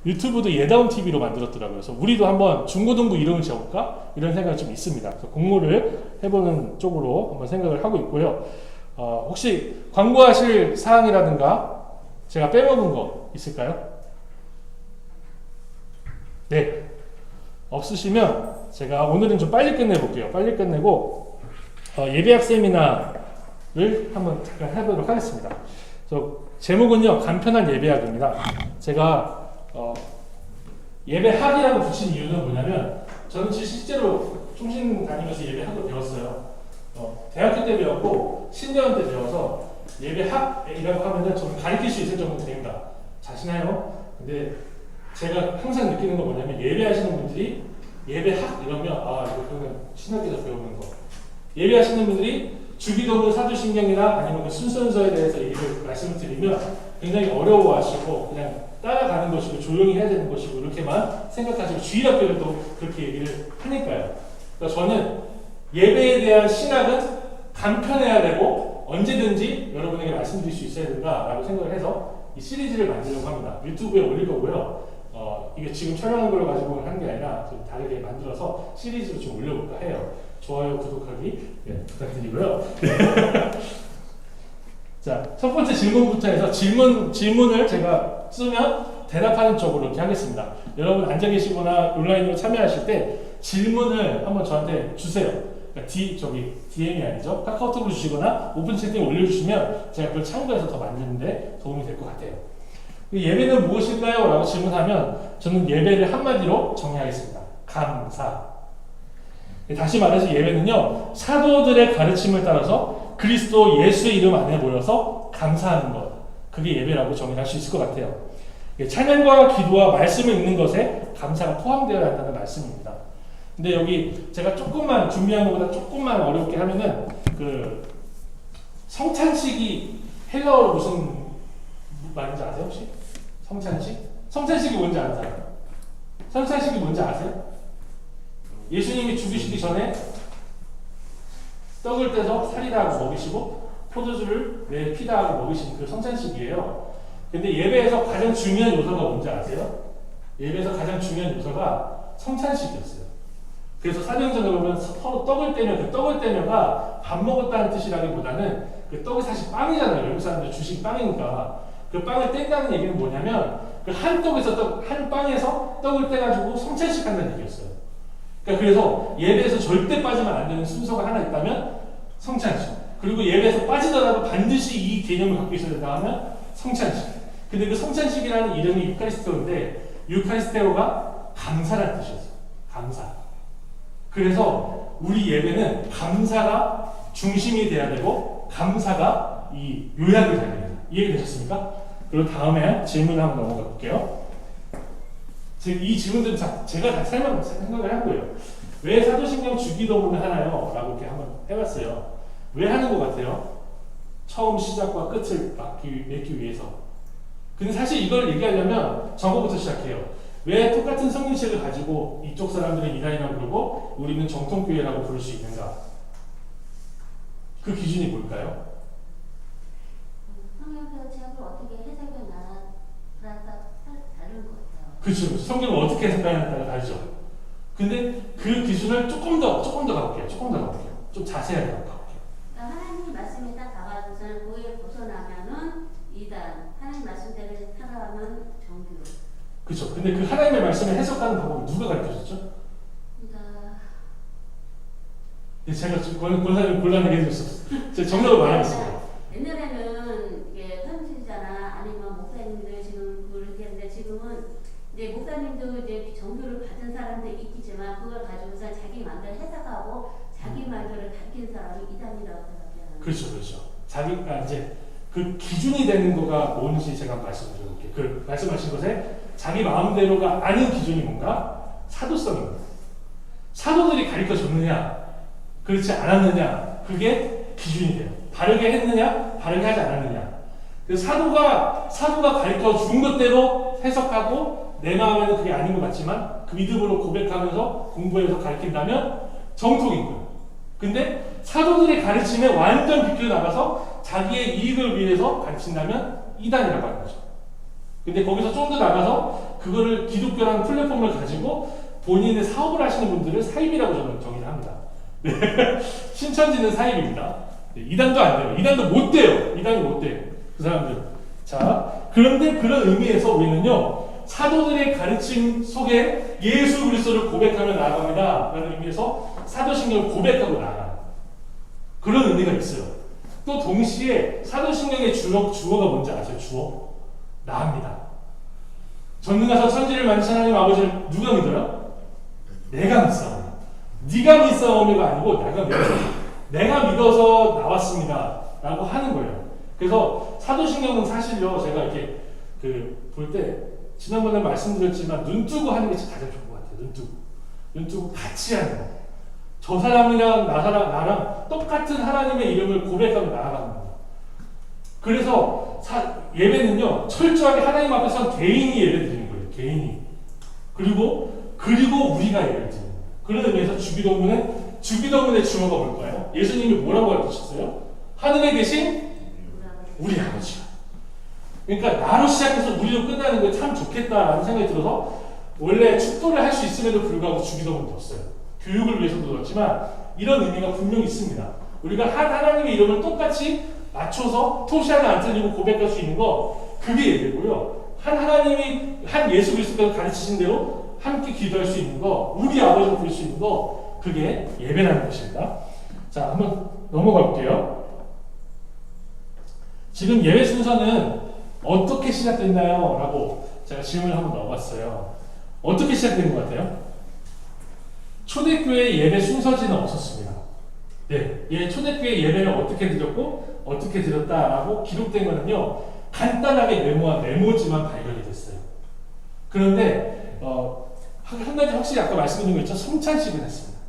유튜브도 예다운 TV로 만들었더라고요. 그래서 우리도 한번 중고등부 이름을 지어볼까? 이런 생각이 좀 있습니다. 그래서 공모를 해보는 쪽으로 한번 생각을 하고 있고요. 혹시 광고하실 사항이라든가 제가 빼먹은 거 있을까요? 네. 없으시면 제가 오늘은 좀 빨리 끝내볼게요. 빨리 끝내고 예배학 세미나를 한번 잠깐 해보도록 하겠습니다. 그래서 제목은요, 간편한 예배학입니다. 제가 예배학이라고 붙인 이유는 뭐냐면, 저는 실제로 총신 다니면서 예배학을 배웠어요. 대학교 때 배웠고 신대원 때 배워서 예배학이라고 하면은 저는 가르칠 수 있을 정도 됩니다. 자신해요. 근데 제가 항상 느끼는 건 뭐냐면, 예배하시는 분들이 예배학 이러면 이거 그냥 신학교에서 배우는 거. 예배하시는 분들이 주기도문, 사도신경이나 아니면 그 순서에 대해서 얘기를 말씀을 드리면 굉장히 어려워하시고 그냥 따라가는 것이고 조용히 해야 되는 것이고 이렇게만 생각하시고 주일학교를 또 그렇게 얘기를 하니까요. 그러니까 저는 예배에 대한 신학은 간편해야 되고 언제든지 여러분에게 말씀드릴 수 있어야 된다라고 생각을 해서 이 시리즈를 만들려고 합니다. 유튜브에 올릴 거고요. 이게 지금 촬영한 걸 가지고 하는 게 아니라 좀 다르게 만들어서 시리즈로 좀 올려볼까 해요. 좋아요, 구독하기 부탁드리고요. 자, 첫 번째 질문부터 해서 질문을 제가 쓰면 대답하는 쪽으로 이렇게 하겠습니다. 여러분 앉아 계시거나 온라인으로 참여하실 때 질문을 한번 저한테 주세요. 그러니까 DM이 아니죠. 카카오톡으로 주시거나 오픈 채팅 올려주시면 제가 그걸 참고해서 더 만드는데 도움이 될 것 같아요. 예배는 무엇일까요? 라고 질문하면 저는 예배를 한마디로 정의하겠습니다. 감사. 다시 말해서 예배는요, 사도들의 가르침을 따라서 그리스도 예수의 이름 안에 모여서 감사하는 것, 그게 예배라고 정의할 수 있을 것 같아요. 찬양과 기도와 말씀을 읽는 것에 감사가 포함되어야 한다는 말씀입니다. 근데 여기 제가 조금만 준비한 것보다 조금만 어렵게 하면은 그 성찬식이 헬라어로 무슨 말인지 아세요 혹시? 성찬식? 성찬식이 뭔지 아는 사람? 성찬식이 뭔지 아세요? 예수님이 죽으시기 전에 떡을 떼서 살이다 하고 먹이시고 포도주를 피다 하고 먹이신 그 성찬식이에요. 근데 예배에서 가장 중요한 요소가 뭔지 아세요? 예배에서 가장 중요한 요소가 성찬식이었어요. 그래서 사도행전에 보면 서로 떡을 떼며, 그 떡을 떼며가 밥 먹었다는 뜻이라기보다는 그 떡이 사실 빵이잖아요. 외국 사람들 주식 빵이니까. 그 빵을 뗀다는 얘기는 뭐냐면 그 한 떡에서 한 빵에서 떡을 떼가지고 성찬식 한다는 얘기였어요. 그러니까 그래서 예배에서 절대 빠지면 안 되는 순서가 하나 있다면 성찬식. 그리고 예배에서 빠지더라도 반드시 이 개념을 갖고 있어야 된다 하면 성찬식. 근데 그 성찬식이라는 이름이 유카리스테오인데 유카리스테오가 감사라는 뜻이었어요. 감사. 그래서 우리 예배는 감사가 중심이 돼야 되고 감사가 이 요약이 돼야 됩니다. 이해되셨습니까? 그리고 다음에 질문 한번 넘어가 볼게요. 이 질문들은 제가 다 생각을 한 거예요. 왜 사도신경 주기도문을 하나요? 라고 이렇게 한번 해봤어요. 왜 하는 것 같아요? 처음 시작과 끝을 맺기 위해서. 근데 사실 이걸 얘기하려면 저거부터 시작해요. 왜 똑같은 성경책을 가지고 이쪽 사람들은 이단이라고 부르고 우리는 정통교회라고 부를 수 있는가? 그 기준이 뭘까요? 성경책을 어떻게 해석해 나라에 따라 다른 것 같아요. 그렇죠. 성경을 어떻게 해석하냐에 따라 다르죠. 근데 그 기준을 조금 더 가볼게요. 좀 자세하게 가볼게요. 그러니까 하나님 말씀이 딱 나와줘서 거기에 벗어나면은 이단, 하나님 말씀대로 살아가면 정교. 그렇죠. 근데 그 하나님의 말씀을 해석하는 방법을 누가 가르쳐줬죠? 제가 권사님 곤란하게 해주셨어요. 제가 정답을 말하겠습니다. 옛날에는 이게 선지자나 아니면 목사님들 지금 그렇게 했는데 지금은 이제 목사님도 이제 정교를 받은 사람도 있겠지만 그걸 가지고서 자기 마음대로 해석하고 자기 말대로 가르친 사람이 이단이라고 생각해요. 그렇죠. 자기가 이제 그 기준이 되는 거가 뭔지 제가 말씀드려볼게요. 그 말씀하신 것에 자기 마음대로가 아닌 기준이 뭔가? 사도성입니다. 사도들이 가르쳐 줬느냐, 그렇지 않았느냐, 그게 기준이 돼요. 바르게 했느냐, 바르게 하지 않았느냐. 그래서 사도가 가르쳐 준 것대로 해석하고 내 마음에는 그게 아닌 것 같지만 그 믿음으로 고백하면서 공부해서 가르친다면 정통인 거예요. 근데 사도들의 가르침에 완전 비껴나가서 자기의 이익을 위해서 가르친다면 이단이라고 하는 거죠. 근데 거기서 좀 더 나가서 그거를 기독교라는 플랫폼을 가지고 본인의 사업을 하시는 분들을 사입이라고 저는 정의를 합니다. 네. 신천지는 사입입니다. 네. 이단도 안 돼요. 이단도 못 돼요. 이단이 못 돼요. 그 사람들. 자, 그런데 그런 의미에서 우리는요, 사도들의 가르침 속에 예수 그리스도를 고백하며 나아갑니다. 라는 의미에서 사도신경을 고백하고 나아가는 그런 의미가 있어요. 또 동시에 사도신경의 주어가 뭔지 아세요? 주어? 나입니다. 전능하사 천지를 만드신 하나님 아버지를 누가 믿어요? 내가 믿사오니. 네가 믿사오니가 아니고 내가 믿어서 나왔습니다. 라고 하는 거예요. 그래서 사도신경은 사실요, 제가 이렇게 볼 때 지난번에 말씀드렸지만 눈 뜨고 하는 게 가장 좋은 것 같아요. 눈 뜨고 같이 하는 거. 저 사람이랑 나랑 똑같은 하나님의 이름을 고백하며 나아가는 거예요. 그래서 예배는요, 철저하게 하나님 앞에서 개인이 예배드리는 거예요. 개인이. 그리고 우리가 예배를 드리는 거예요. 그런 의미에서 주기도문의 주어가 뭘까요? 예수님이 뭐라고 가르치셨어요? 하늘에 계신 우리 아버지가. 그러니까 나로 시작해서 우리로 끝나는 게 참 좋겠다라는 생각이 들어서 원래 축도를 할 수 있음에도 불구하고 주기도문을 넣었어요. 교육을 위해서도 넣었지만 이런 의미가 분명히 있습니다. 우리가 한 하나님의 이름을 똑같이 맞춰서 토시 하나 안 틀리고 고백할 수 있는 거, 그게 예배고요. 한 예수 그리스도가 가르치신 대로 함께 기도할 수 있는 거, 우리 아버지를 부를 수 있는 거, 그게 예배라는 것입니다. 자, 한번 넘어가 볼게요. 지금 예배 순서는 어떻게 시작됐나요? 라고 제가 질문을 한번 넣어봤어요. 어떻게 시작된 것 같아요? 초대교회 예배 순서지는 없었습니다. 네, 초대교회 예배를 어떻게 드렸고 어떻게 드렸다라고 기록된 거는요, 간단하게 메모지만 발견이 됐어요. 그런데 한 가지 확실히 아까 말씀드린 거 있죠? 성찬식을 했습니다.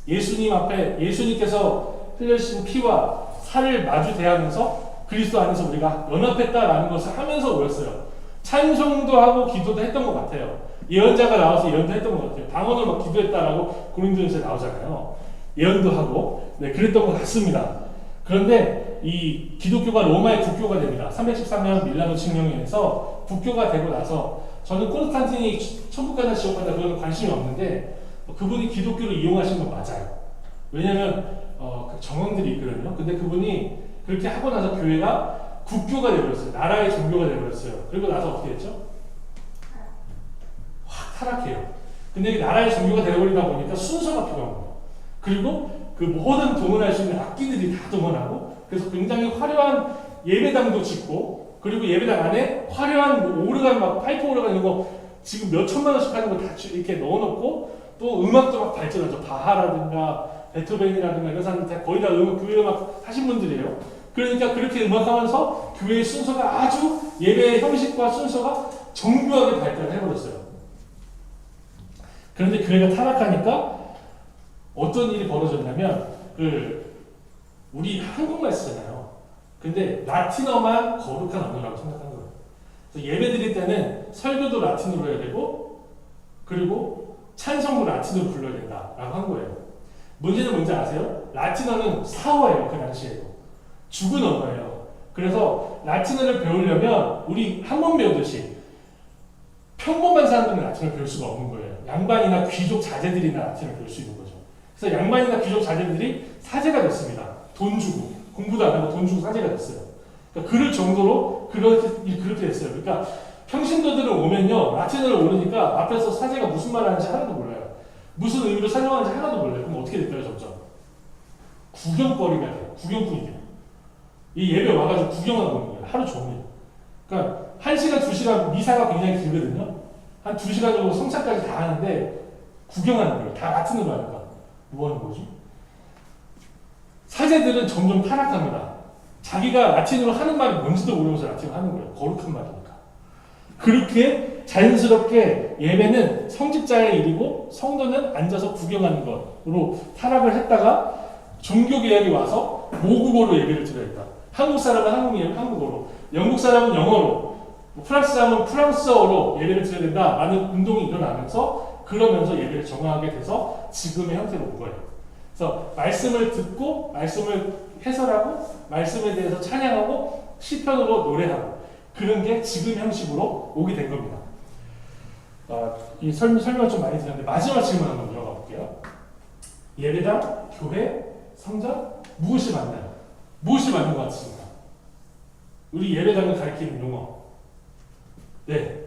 예수님 앞에 예수님께서 흘려주신 피와 살을 마주 대하면서 그리스도 안에서 우리가 연합했다라는 것을 하면서 모였어요. 찬송도 하고 기도도 했던 것 같아요. 예언자가 나와서 예언도 했던 것 같아요. 방언을 막 기도했다라고 고린도전서에 나오잖아요. 예언도 하고, 네, 그랬던 것 같습니다. 그런데 이 기독교가 로마의 국교가 됩니다. 313년 밀라노 칙령에서 국교가 되고 나서 저는 콘스탄틴이 천국 가나 지옥 가나 그런 관심이 없는데 그분이 기독교를 이용하신 건 맞아요. 왜냐하면 정황들이 있거든요. 근데 그분이 그렇게 하고 나서 교회가 국교가 되어버렸어요. 나라의 종교가 되어버렸어요. 그리고 나서 어떻게 했죠? 확 타락해요. 근데 나라의 종교가 되어버리다 보니까 순서가 필요한 거예요. 그리고 그 모든 동원할 수 있는 악기들이 다 동원하고, 그래서 굉장히 화려한 예배당도 짓고, 그리고 예배당 안에 화려한 오르간 막 파이프 오르간 이런 거 지금 몇 천만 원씩 하는 거 다 이렇게 넣어놓고, 또 음악도 막 발전하죠. 바하라든가 베토벤이라든가 이런 사람들 거의 다 교회 음악 하신 분들이에요. 그러니까 그렇게 음악하면서 교회의 순서가 아주 예배의 형식과 순서가 정교하게 발달해버렸어요. 그런데 교회가 타락하니까 어떤 일이 벌어졌냐면, 우리 한국말 쓰잖아요. 근데 라틴어만 거룩한 언어라고 생각한 거예요. 그래서 예배 드릴 때는 설교도 라틴어로 해야 되고, 그리고 찬송도 라틴어로 불러야 된다라고 한 거예요. 문제는 뭔지 아세요? 라틴어는 사어예요. 그 당시에도. 죽은 언어예요. 그래서 라틴어를 배우려면 우리 한번 배우듯이 평범한 사람들은 라틴어를 배울 수가 없는 거예요. 양반이나 귀족 자제들이나 라틴어를 배울 수 있는 거죠. 그래서 양반이나 귀족 자제들이 사제가 됐습니다. 돈 주고, 공부도 안 하고 돈 주고 사제가 됐어요. 그러니까 그럴 정도로 그렇게 됐어요. 그러니까 평신도들은 오면요, 라틴어를 모르니까 앞에서 사제가 무슨 말 하는지 하나도 몰라요. 무슨 의미로 설명하는지 하나도 몰라요. 그럼 어떻게 될까요, 점점? 구경거리가 돼요. 구경꾼이 돼요. 이 예배 와가지고 구경하고 오는 거예요. 하루 종일. 그러니까 1시간, 2시간 미사가 굉장히 길거든요. 한 2시간 정도 성찬까지 다 하는데 구경하는 거예요. 다 라틴어로 하니까. 뭐 하는 거지? 사제들은 점점 타락합니다. 자기가 라틴어로 하는 말이 뭔지도 모르면서 라틴어로 하는 거예요. 거룩한 말이니까. 그렇게 자연스럽게 예배는 성직자의 일이고 성도는 앉아서 구경하는 것으로 타락을 했다가 종교개혁이 와서 모국어로 예배를 드려야 했다. 한국 사람은 한국어로, 영국 사람은 영어로, 프랑스 사람은 프랑스어로 예배를 드려야 된다라는 운동이 일어나면서 그러면서 예배를 정하게 돼서 지금의 형태로 온 거예요. 그래서 말씀을 듣고 말씀을 해설하고 말씀에 대해서 찬양하고 시편으로 노래하고 그런 게 지금 형식으로 오게 된 겁니다. 이 설명 좀 많이 드렸는데 마지막 질문 한번 이어가 볼게요. 예배당, 교회, 성전 무엇이 맞나요? 무엇이 맞는 것 같습니다. 우리 예배당을 가리키는 용어. 네.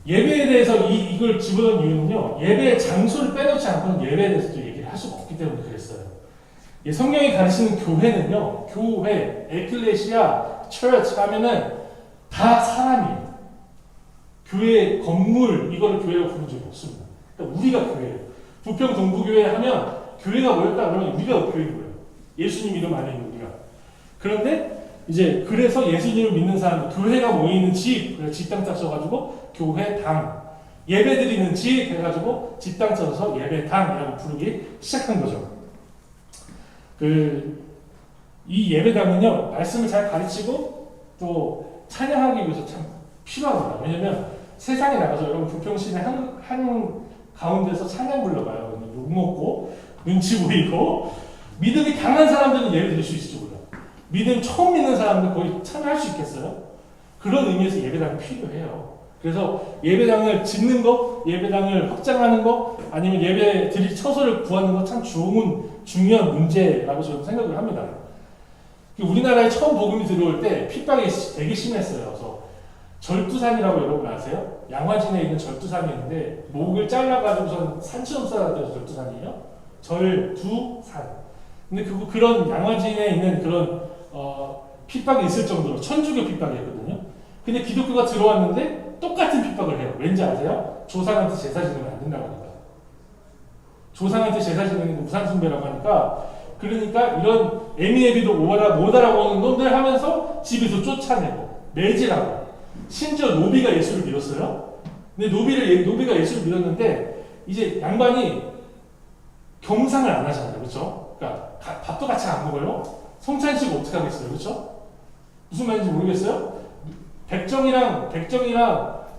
예배에 대해서 이걸 집어넣은 이유는요. 예배의 장소를 빼놓지 않고는 예배에 대해서도 얘기를 할 수가 없기 때문에 그랬어요. 성경이 가르치는 교회는요. 교회, 에클레시아, 처치 하면은 다 사람이에요. 교회 건물 이거를 교회라고 부른 적이 없습니다. 그러니까 우리가 교회예요. 부평 동부교회 하면 교회가 뭐였다 그러면 우리가 교회인 거예요. 예수님 이름 안에 있는 우리가. 그런데 이제 그래서 예수님을 믿는 사람들, 교회가 모이는 집, 집당 짝 써가지고 교회당, 예배드리는 집 해가지고 집당 써서 예배당이라고 부르기 시작한 거죠. 이 예배당은요, 말씀을 잘 가르치고 또 찬양하기 위해서 참 필요합니다. 왜냐면 세상에 나가서 여러분 부평시내 한 가운데서 찬양 불러봐요. 욕 먹고 눈치 보이고 믿음이 강한 사람들은 예배 드릴 수 있을지 몰라요. 믿음 처음 믿는 사람들 거의 참여할 수 있겠어요? 그런 의미에서 예배당이 필요해요. 그래서 예배당을 짓는 거, 예배당을 확장하는 거, 아니면 예배 드릴 처소를 구하는 거 참 중요한 문제라고 저는 생각을 합니다. 우리나라에 처음 복음이 들어올 때 핍박이 되게 심했어요. 그래서 절두산이라고 여러분 아세요? 양화진에 있는 절두산이 있는데 목을 잘라가지고선 산처럼 쌓아서 절두산이에요. 절두산. 근데 그런 양화진에 있는 그런 핍박이 있을 정도로 천주교 핍박이었거든요. 근데 기독교가 들어왔는데 똑같은 핍박을 해요. 왠지 아세요? 조상한테 제사 지내면 안 된다고 하니까. 조상한테 제사 지내는 게 우상숭배라고 하니까, 그러니까 이런 에미에비도 못 알아보는 놈들 하면서 집에서 쫓아내고 매질하고, 심지어 노비가 예수를 믿었어요. 근데 노비가 예수를 믿었는데 이제 양반이 경상을 안 하잖아요. 그렇죠? 그러니까 밥도 같이 안 먹어요. 성찬식 어떻게 하겠어요? 그렇죠? 무슨 말인지 모르겠어요? 백정이랑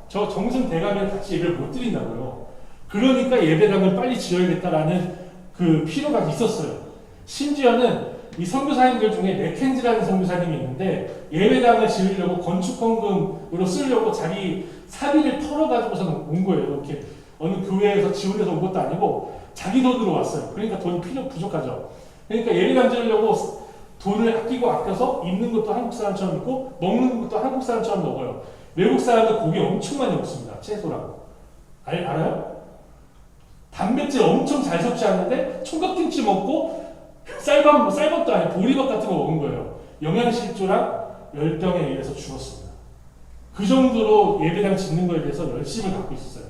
저 정승 대감이랑 같이 예배를 못 드린다고요. 그러니까 예배당을 빨리 지어야겠다라는 그 필요가 있었어요. 심지어는 이 선교사님들 중에 맥켄지라는 선교사님이 있는데 예배당을 지으려고 건축헌금으로 쓰려고 자기 사비를 털어가지고서 온 거예요. 이렇게 어느 교회에서 지원해서 온 것도 아니고 자기 돈으로 왔어요. 그러니까 돈이 부족하죠. 그러니까 예배당 지으려고 돈을 아껴서 입는 것도 한국 사람처럼 입고 먹는 것도 한국 사람처럼 먹어요. 외국 사람들 고기 엄청 많이 먹습니다. 채소랑. 알아요? 단백질 엄청 잘 섭취하는데 총각김치 먹고 쌀밥도 아니고 보리밥 같은 거 먹은 거예요. 영양실조랑 열병에 의해서 죽었습니다. 그 정도로 예배당 짓는 거에 대해서 열심을 갖고 있었어요.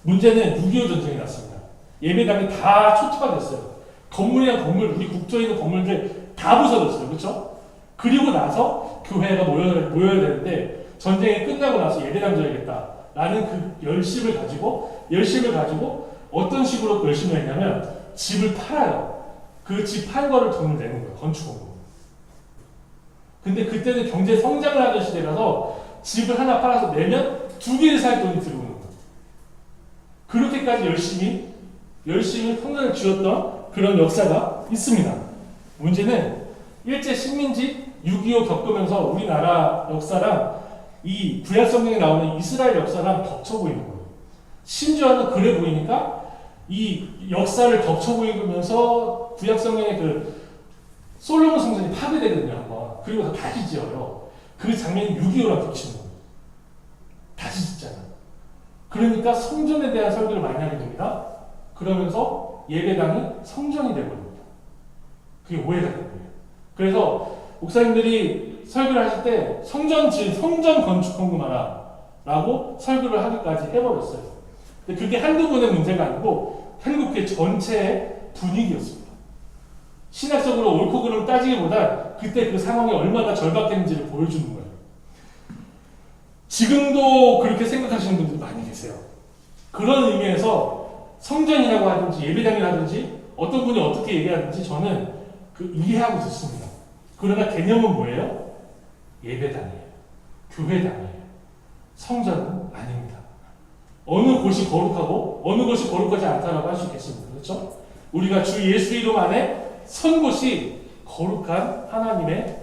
문제는 6.25 전쟁이 났습니다. 예배당이 다 초토화 됐어요. 건물이랑 건물, 우리 국토에 있는 건물들 다 부서졌어요. 그렇죠? 그리고 나서 교회가 모여야 되는데 전쟁이 끝나고 나서 예배당 져야겠다라는 그 열심을 가지고 어떤 식으로 열심을 했냐면 집을 팔아요. 그 집 판 거를 돈을 내는 거예요. 건축원금. 근데 그때는 경제 성장을 하던 시대라서 집을 하나 팔아서 내면 2개를 살 돈이 들어오는 거예요. 그렇게까지 열심히 성전을 지었던 그런 역사가 있습니다. 문제는 일제 식민지 6.25 겪으면서 우리나라 역사랑 이 구약 성경에 나오는 이스라엘 역사랑 겹쳐 보이는 거예요. 심지어는 그래 보이니까 이 역사를 겹쳐 보이면서 구약 성경의 그 솔로몬 성전이 파괴되거든요, 한번. 그리고 다시 지어요. 그 장면이 6.25랑 겹치는 거예요. 다시 짓잖아요. 그러니까 성전에 대한 설교를 많이 하게 됩니다. 그러면서 예배당이 성전이 되버립니다. 그게 오해가 된 거예요. 그래서 목사님들이 설교를 하실 때 성전 건축 헌금하라 라고 설교를 하기까지 해버렸어요. 근데 그게 한두 분의 문제가 아니고 한국교회 전체의 분위기였습니다. 신학적으로 옳고 그름 따지기보다 그때 그 상황이 얼마나 절박했는지를 보여주는 거예요. 지금도 그렇게 생각하시는 분들이 많이 계세요. 그런 의미에서 성전이라고 하든지 예배당이라든지 어떤 분이 어떻게 얘기하든지 저는 이해하고 듣습니다. 그러나 개념은 뭐예요? 예배당이에요. 교회당이에요. 성전은 아닙니다. 어느 곳이 거룩하고 어느 곳이 거룩하지 않다라고 할 수 있겠습니다. 그렇죠? 우리가 주 예수 이름 안에 선 곳이 거룩한 하나님의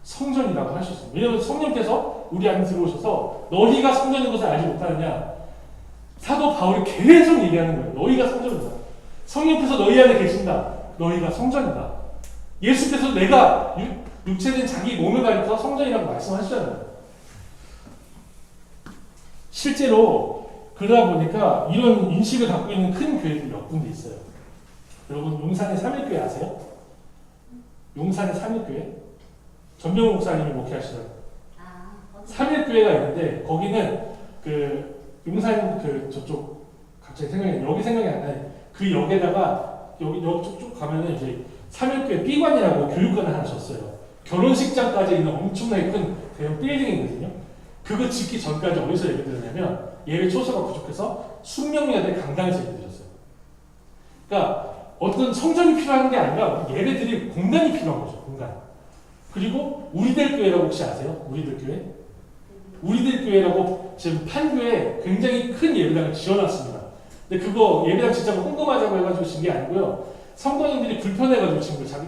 성전이라고 할 수 있어요. 왜냐하면 성령께서 우리 안에 들어오셔서 너희가 성전인 것을 알지 못하느냐. 사도 바울이 계속 얘기하는 거예요. 너희가 성전이다. 성령께서 너희 안에 계신다. 너희가 성전이다. 예수께서 내가 육체된 자기 몸을 가리켜 성전이라고 말씀하시잖아요. 실제로 그러다 보니까 이런 인식을 갖고 있는 큰 교회들이 몇 군데 있어요. 여러분 용산의 3일교회 아세요? 용산의 3일교회? 전병호 목사님이 목회하시던 3일교회가 있는데 거기는 그 용산 그 저쪽 갑자기 여기 생각이 안 나요. 그 역에다가 여기 쭉 가면은 이제 3일교회 B관이라고 교육관을 하나 줬어요. 결혼식장까지 있는 엄청나게 큰 대형 빌딩이거든요. 그거 짓기 전까지 어디서 예배 드렸냐면 예배 초소가 부족해서 숙명여대 강당에서 예배 드렸어요. 그러니까 어떤 성전이 필요한 게 아니라 예배 드릴 공간이 필요한 거죠. 공간. 그리고 우리들 교회라고 혹시 아세요? 우리들 교회? 우리들 교회라고 지금 판교에 굉장히 큰 예배당을 지어놨습니다. 근데 그거 예배당 짓자고 헌금하자고 해가지고 진 게 아니고요. 성도님들이 불편해가지고 진 거예요. 자기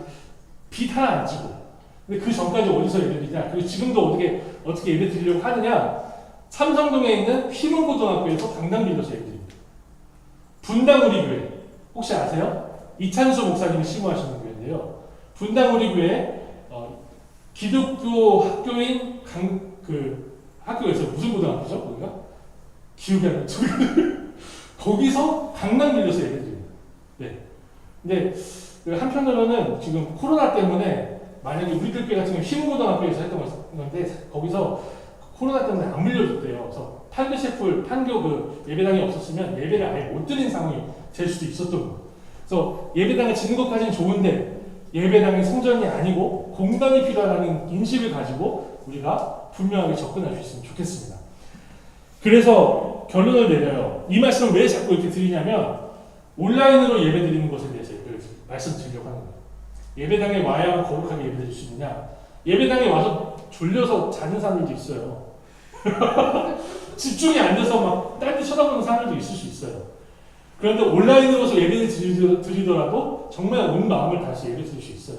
빚 하나 안 지고. 근데 그 전까지 어디서 예배 드리냐? 그리고 지금도 어떻게 예배 드리려고 하느냐? 삼성동에 있는 휘문고등학교에서 강당 빌려서 예배 드립니다. 분당우리교회 혹시 아세요? 이찬수 목사님이 심호하시는 교회인데요. 분당우리교회 기독교 학교인 학교에서 무슨 고등학교죠? 거기가? 기억이 안 나죠. 거기서 강당 빌려서 예배 드립니다. 네. 근데 한편으로는 지금 코로나 때문에 만약에 우리들 교회 같은 경우 휘문고등학교에서 했던 건데 거기서 코로나 때문에 안 물려줬대요. 그래서 판교 셰프, 판교 그 예배당이 없었으면 예배를 아예 못 드린 상황이 될 수도 있었던 거예요. 그래서 예배당을 짓는 것까지는 좋은데 예배당이 성전이 아니고 공간이 필요하다는 인식을 가지고 우리가 분명하게 접근할 수 있으면 좋겠습니다. 그래서 결론을 내려요. 이 말씀을 왜 자꾸 이렇게 드리냐면 온라인으로 예배 드리는 것에 대해서 말씀드리려고 하는 거예요. 예배당에 와야 거룩하게 예배 드릴 수 있느냐? 예배당에 와서 졸려서 자는 사람들도 있어요. 집중이 안 돼서 막 딴 데 쳐다보는 사람들도 있을 수 있어요. 그런데 온라인으로서 예배를 드리더라도 정말 온 마음을 다시 예배 드릴 수 있어요.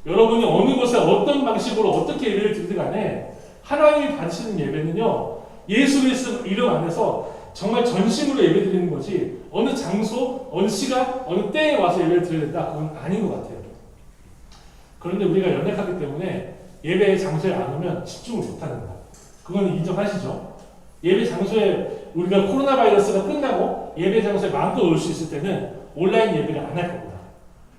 여러분이 어느 곳에 어떤 방식으로 어떻게 예배를 드리든 간에 하나님이 받으시는 예배는요. 예수 그리스도 이름 안에서 정말 전심으로 예배 드리는 거지 어느 장소, 어느 시간, 어느 때에 와서 예배를 드려야 된다. 그건 아닌 것 같아요. 그런데 우리가 연약하기 때문에 예배의 장소에 안 오면 집중을 못하는 거예요. 그건 인정하시죠? 예배 장소에 우리가 코로나 바이러스가 끝나고 예배 장소에 마음껏 올 수 있을 때는 온라인 예배를 안 할 겁니다.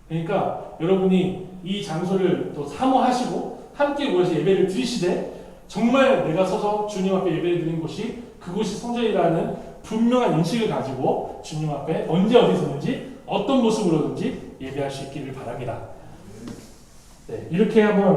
그러니까 여러분이 이 장소를 또 사모하시고 함께 모여서 예배를 드리시되 정말 내가 서서 주님 앞에 예배를 드리는 곳이 그곳이 성전이라는 분명한 인식을 가지고 주님 앞에 언제 어디서든지 어떤 모습으로든지 예배할 수 있기를 바랍니다. 네, 이렇게 한번